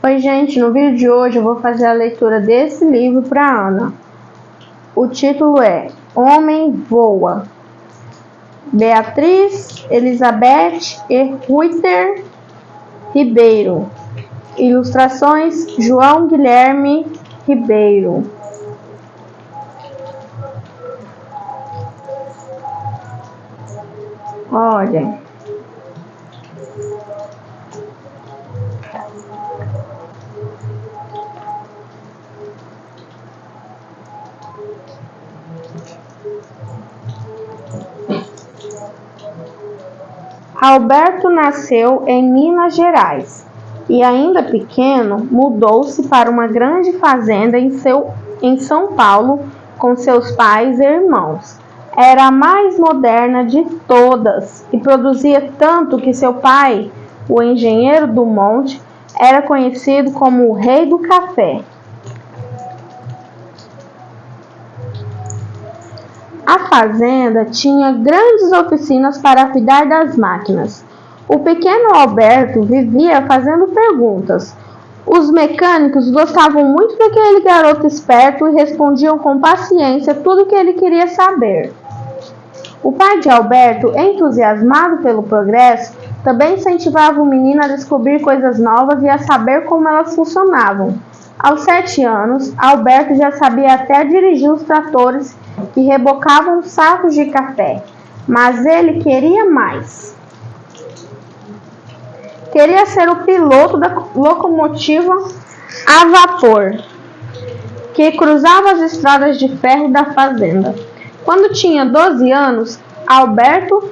Oi gente, no vídeo de hoje eu vou fazer a leitura desse livro para Ana. O título é Homem Voa. Beatriz Elizabeth e Reuter Ribeiro. Ilustrações João Guilherme Ribeiro. Olha. Alberto nasceu em Minas Gerais e, ainda pequeno, mudou-se para uma grande fazenda em São Paulo com seus pais e irmãos. Era a mais moderna de todas e produzia tanto que seu pai, o engenheiro do monte, era conhecido como o rei do café. A fazenda tinha grandes oficinas para cuidar das máquinas. O pequeno Alberto vivia fazendo perguntas. Os mecânicos gostavam muito daquele garoto esperto e respondiam com paciência tudo o que ele queria saber. O pai de Alberto, entusiasmado pelo progresso, também incentivava o menino a descobrir coisas novas e a saber como elas funcionavam. Aos 7 anos, Alberto já sabia até dirigir os tratores que rebocavam sacos de café, mas ele queria mais. Queria ser o piloto da locomotiva a vapor que cruzava as estradas de ferro da fazenda. Quando tinha 12 anos, Alberto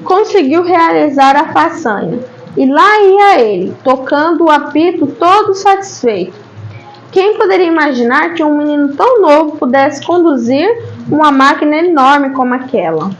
conseguiu realizar a façanha, e lá ia ele, tocando o apito todo satisfeito. Quem poderia imaginar que um menino tão novo pudesse conduzir uma máquina enorme como aquela?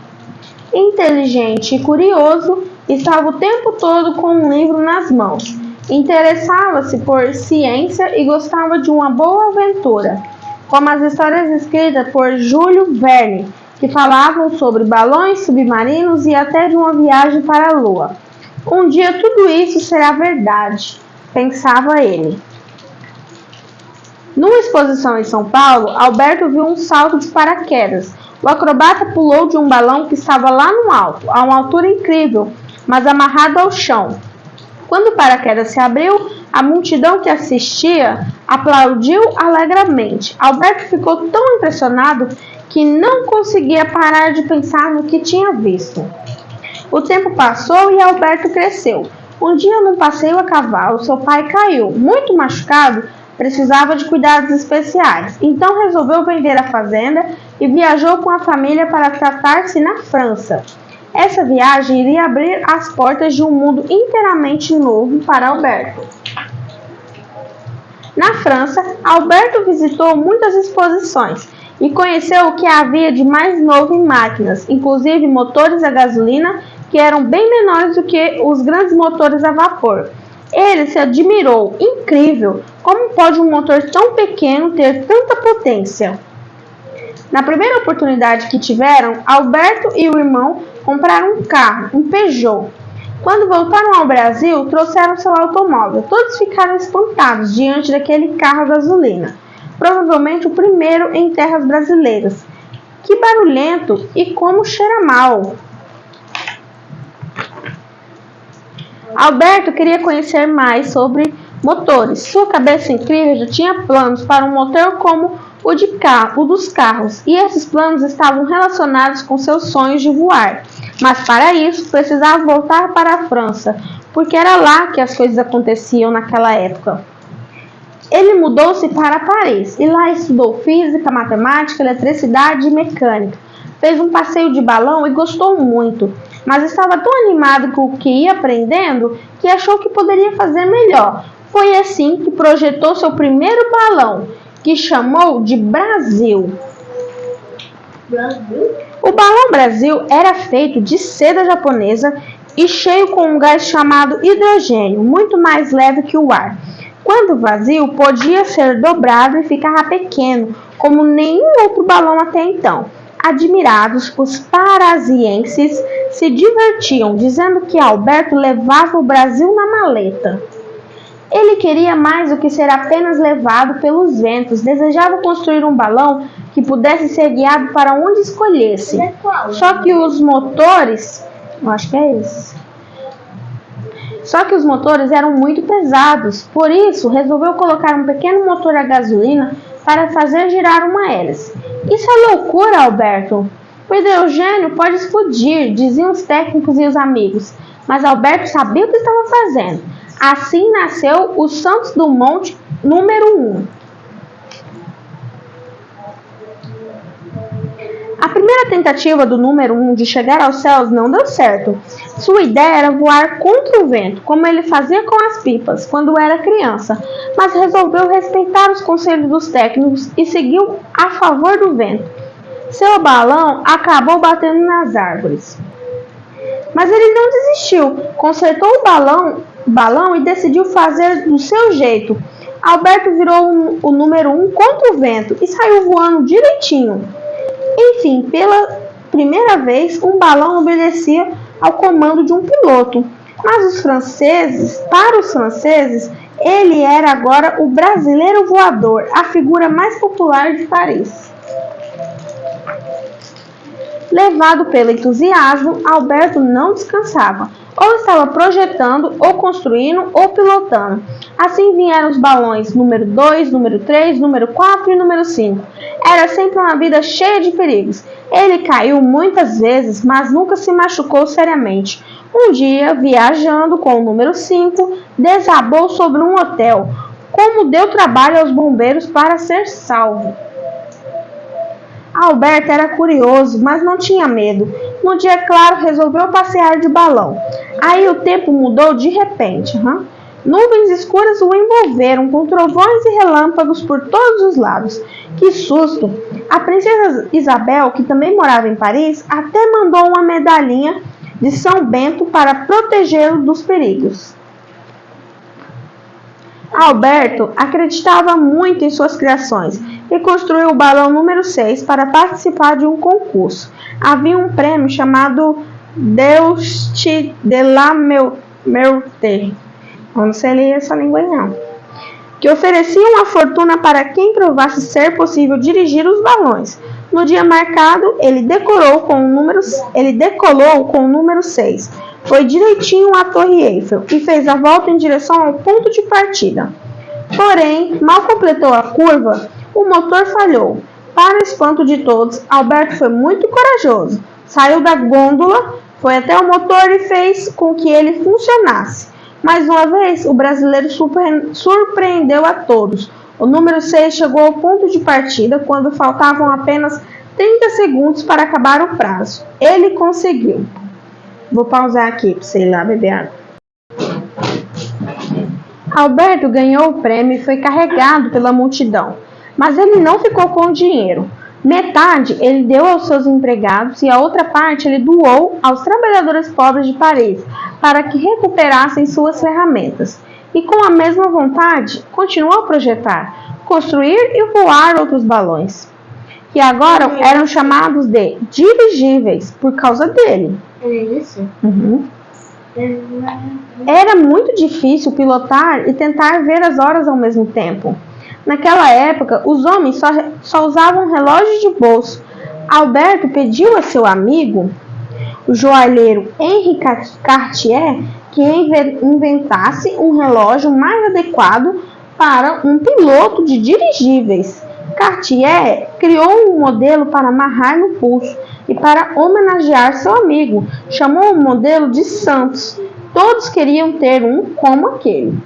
Inteligente e curioso, estava o tempo todo com um livro nas mãos. Interessava-se por ciência e gostava de uma boa aventura, como as histórias escritas por Júlio Verne, que falavam sobre balões submarinos e até de uma viagem para a Lua. Um dia tudo isso será verdade, pensava ele. Numa exposição em São Paulo, Alberto viu um salto de paraquedas. O acrobata pulou de um balão que estava lá no alto, a uma altura incrível, mas amarrado ao chão. Quando o paraquedas se abriu, a multidão que assistia aplaudiu alegremente. Alberto ficou tão impressionado que não conseguia parar de pensar no que tinha visto. O tempo passou e Alberto cresceu. Um dia, num passeio a cavalo, seu pai caiu, muito machucado. Precisava de cuidados especiais, então resolveu vender a fazenda e viajou com a família para tratar-se na França. Essa viagem iria abrir as portas de um mundo inteiramente novo para Alberto. Na França, Alberto visitou muitas exposições e conheceu o que havia de mais novo em máquinas, inclusive motores a gasolina que eram bem menores do que os grandes motores a vapor. Ele se admirou. Incrível! Como pode um motor tão pequeno ter tanta potência? Na primeira oportunidade que tiveram, Alberto e o irmão compraram um carro, um Peugeot. Quando voltaram ao Brasil, trouxeram seu automóvel. Todos ficaram espantados diante daquele carro a gasolina. Provavelmente o primeiro em terras brasileiras. Que barulhento e como cheira mal! Alberto queria conhecer mais sobre motores. Sua cabeça incrível já tinha planos para um motor como o dos carros, e esses planos estavam relacionados com seus sonhos de voar. Mas para isso precisava voltar para a França, porque era lá que as coisas aconteciam naquela época. Ele mudou-se para Paris e lá estudou física, matemática, eletricidade e mecânica. Fez um passeio de balão e gostou muito, mas estava tão animado com o que ia aprendendo que achou que poderia fazer melhor. Foi assim que projetou seu primeiro balão, que chamou de Brasil. O balão Brasil era feito de seda japonesa e cheio com um gás chamado hidrogênio, muito mais leve que o ar. Quando vazio, podia ser dobrado e ficava pequeno, como nenhum outro balão até então. Admirados, os parisienses se divertiam, dizendo que Alberto levava o Brasil na maleta. Ele queria mais do que ser apenas levado pelos ventos. Desejava construir um balão que pudesse ser guiado para onde escolhesse. Só que os motores... Eu acho que é esse. Só que os motores eram muito pesados. Por isso, resolveu colocar um pequeno motor a gasolina para fazer girar uma hélice. Isso é loucura, Alberto. O hidrogênio pode explodir, diziam os técnicos e os amigos. Mas Alberto sabia o que estava fazendo. Assim nasceu o Santos Dumont número 1. A primeira tentativa do número 1 de chegar aos céus não deu certo. Sua ideia era voar contra o vento, como ele fazia com as pipas, quando era criança, mas resolveu respeitar os conselhos dos técnicos e seguiu a favor do vento. Seu balão acabou batendo nas árvores. Mas ele não desistiu, consertou o balão e decidiu fazer do seu jeito. Alberto virou o número 1 contra o vento e saiu voando direitinho. Enfim, pela primeira vez, um balão obedecia ao comando de um piloto. Mas para os franceses, ele era agora o brasileiro voador, a figura mais popular de Paris. Levado pelo entusiasmo, Alberto não descansava. Ou estava projetando, ou construindo, ou pilotando. Assim vieram os balões número 2, número 3, número 4 e número 5. Era sempre uma vida cheia de perigos. Ele caiu muitas vezes, mas nunca se machucou seriamente. Um dia, viajando com o número 5, desabou sobre um hotel. Como deu trabalho aos bombeiros para ser salvo. Alberto era curioso, mas não tinha medo. No dia claro, resolveu passear de balão. Aí o tempo mudou de repente. Nuvens escuras o envolveram, com trovões e relâmpagos por todos os lados. Que susto! A princesa Isabel, que também morava em Paris, até mandou uma medalhinha de São Bento para protegê-lo dos perigos. Alberto acreditava muito em suas criações e construiu o balão número 6 para participar de um concurso. Havia um prêmio chamado Deutsche de la Meurthe, não sei ler essa língua não, que oferecia uma fortuna para quem provasse ser possível dirigir os balões. No dia marcado, ele decolou com o número 6. Foi direitinho à Torre Eiffel e fez a volta em direção ao ponto de partida. Porém, mal completou a curva, o motor falhou. Para o espanto de todos, Alberto foi muito corajoso. Saiu da gôndola, foi até o motor e fez com que ele funcionasse. Mais uma vez, o brasileiro surpreendeu a todos. O número 6 chegou ao ponto de partida quando faltavam apenas 30 segundos para acabar o prazo. Ele conseguiu. Vou pausar aqui para você ir lá beber água. Alberto ganhou o prêmio e foi carregado pela multidão. Mas ele não ficou com o dinheiro. Metade ele deu aos seus empregados e a outra parte ele doou aos trabalhadores pobres de Paris para que recuperassem suas ferramentas. E com a mesma vontade, continuou a projetar, construir e voar outros balões, que agora eram chamados de dirigíveis por causa dele. Era muito difícil pilotar e tentar ver as horas ao mesmo tempo. Naquela época, os homens só usavam relógios de bolso. Alberto pediu a seu amigo, o joalheiro Henri Cartier, que inventasse um relógio mais adequado para um piloto de dirigíveis. Cartier criou um modelo para amarrar no pulso e para homenagear seu amigo. Chamou o modelo de Santos. Todos queriam ter um como aquele.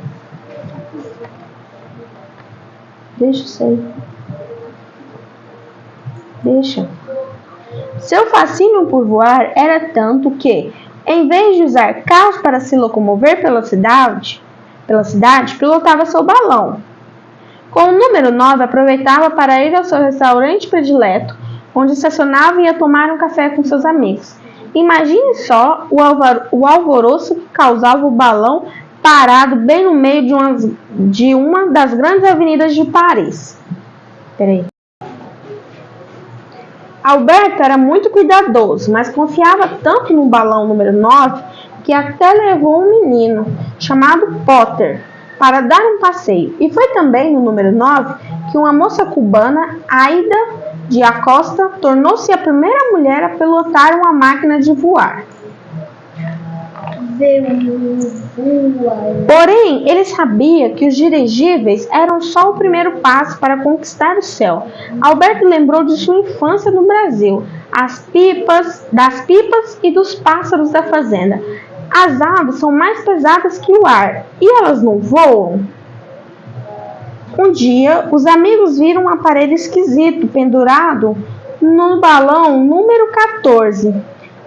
Seu fascínio por voar era tanto que, em vez de usar carros para se locomover pela cidade, pilotava seu balão. Com o número 9, aproveitava para ir ao seu restaurante predileto, onde estacionava e ia tomar um café com seus amigos. Imagine só o alvoroço que causava o balão parado bem no meio de uma das grandes avenidas de Paris. Alberto era muito cuidadoso, mas confiava tanto no balão número 9 que até levou um menino chamado Potter para dar um passeio. E foi também no número 9 que uma moça cubana, Aida de Acosta, tornou-se a primeira mulher a pilotar uma máquina de voar. Porém, ele sabia que os dirigíveis eram só o primeiro passo para conquistar o céu. Alberto lembrou de sua infância no Brasil, das pipas e dos pássaros da fazenda. As aves são mais pesadas que o ar, e elas não voam? Um dia, os amigos viram um aparelho esquisito pendurado no balão número 14.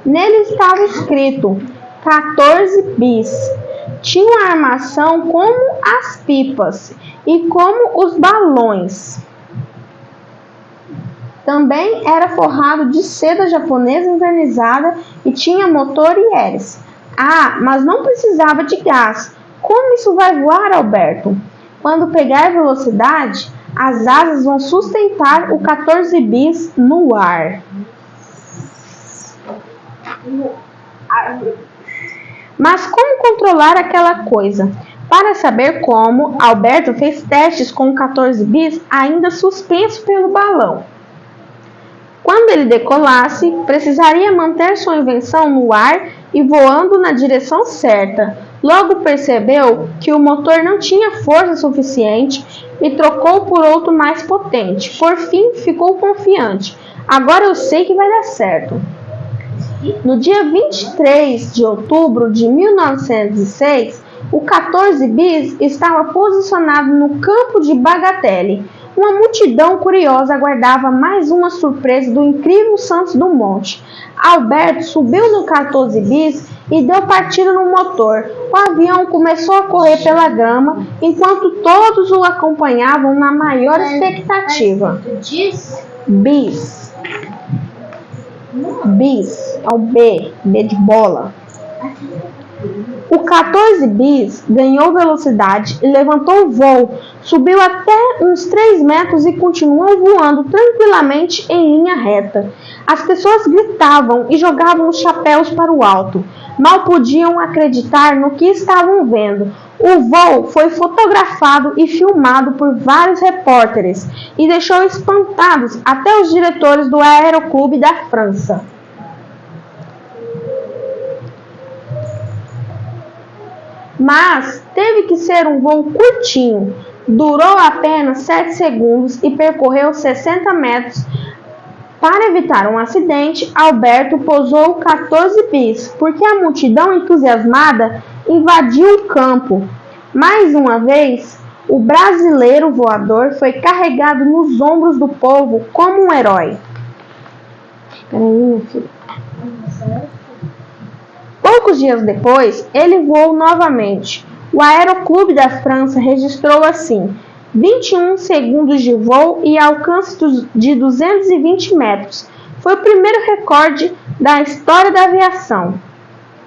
Nele estava escrito 14 bis. Tinha uma armação como as pipas e como os balões. Também era forrado de seda japonesa envernizada e tinha motor e hélice. Ah, mas não precisava de gás. Como isso vai voar, Alberto? Quando pegar velocidade, as asas vão sustentar o 14 bis no ar. Mas como controlar aquela coisa? Para saber como, Alberto fez testes com o 14 bis ainda suspenso pelo balão. Quando ele decolasse, precisaria manter sua invenção no ar e voando na direção certa. Logo percebeu que o motor não tinha força suficiente e trocou por outro mais potente. Por fim, ficou confiante. Agora eu sei que vai dar certo. No dia 23 de outubro de 1906, o 14 bis estava posicionado no campo de Bagatelle. Uma multidão curiosa aguardava mais uma surpresa do incrível Santos Dumont. Alberto subiu no 14 bis e deu partida no motor. O avião começou a correr pela grama, enquanto todos o acompanhavam na maior expectativa. Bis. Bis é o B de bola. O 14 bis ganhou velocidade e levantou o voo, subiu até uns 3 metros e continuou voando tranquilamente em linha reta. As pessoas gritavam e jogavam os chapéus para o alto. Mal podiam acreditar no que estavam vendo. O voo foi fotografado e filmado por vários repórteres e deixou espantados até os diretores do Aeroclube da França. Mas teve que ser um voo curtinho, durou apenas 7 segundos e percorreu 60 metros. Para evitar um acidente, Alberto pousou o 14 bis, porque a multidão entusiasmada invadiu o campo. Mais uma vez, o brasileiro voador foi carregado nos ombros do povo como um herói. Espera aí, meu filho. Poucos dias depois, ele voou novamente. O Aeroclube da França registrou assim 21 segundos de voo e alcance de 220 metros. Foi o primeiro recorde da história da aviação.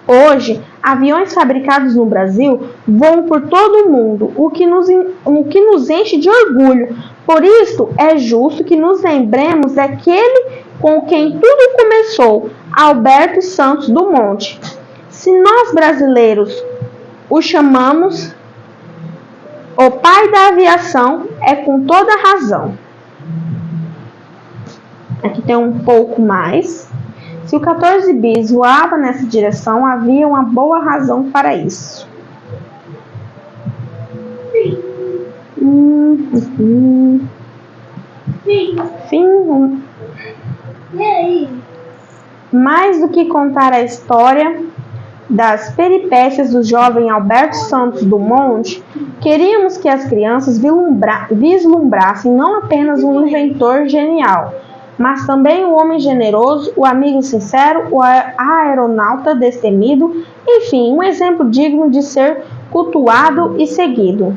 Hoje, aviões fabricados no Brasil voam por todo o mundo, o que nos enche de orgulho. Por isso, é justo que nos lembremos daquele com quem tudo começou, Alberto Santos Dumont. Se nós brasileiros o chamamos o pai da aviação, é com toda razão. Aqui tem um pouco mais. Se o 14 bis voava nessa direção, havia uma boa razão para isso. Fim. E aí? Mais do que contar a história das peripécias do jovem Alberto Santos Dumont, queríamos que as crianças vislumbrassem não apenas um inventor genial, mas também um homem generoso, o amigo sincero, o aeronauta destemido, enfim, um exemplo digno de ser cultuado e seguido.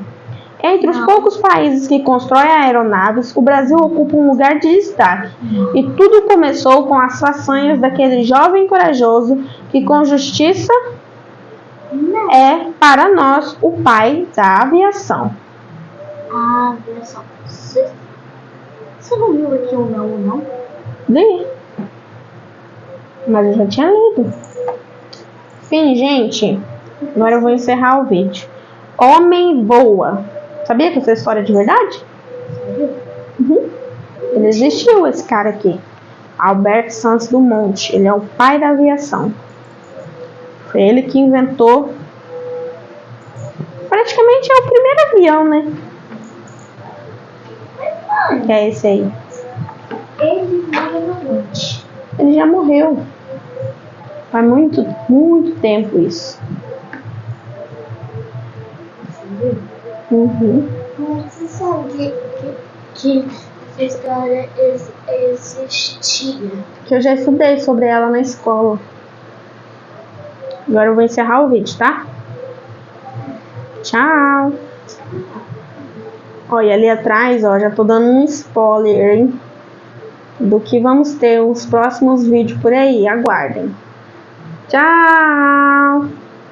Entre os poucos países que constroem aeronaves, o Brasil ocupa um lugar de destaque. E tudo começou com as façanhas daquele jovem corajoso que, com justiça, é, para nós, o pai da aviação. A aviação. Você não viu aqui o não? Li. Mas eu já tinha lido. Enfim, gente, agora eu vou encerrar o vídeo. Homem voa. Sabia que essa é história de verdade? Uhum. Ele existiu, esse cara aqui. Albert Santos Dumont. Ele é o pai da aviação. Foi ele que inventou. Praticamente é o primeiro avião, né? Que é esse aí. Ele mora no monte. Ele já morreu. Faz muito tempo isso. Uhum. Você sabe que essa história existia? Que eu já estudei sobre ela na escola. Agora eu vou encerrar o vídeo, tá? Tchau! Olha, ali atrás, ó, já tô dando um spoiler, hein? Do que vamos ter os próximos vídeos por aí. Aguardem. Tchau!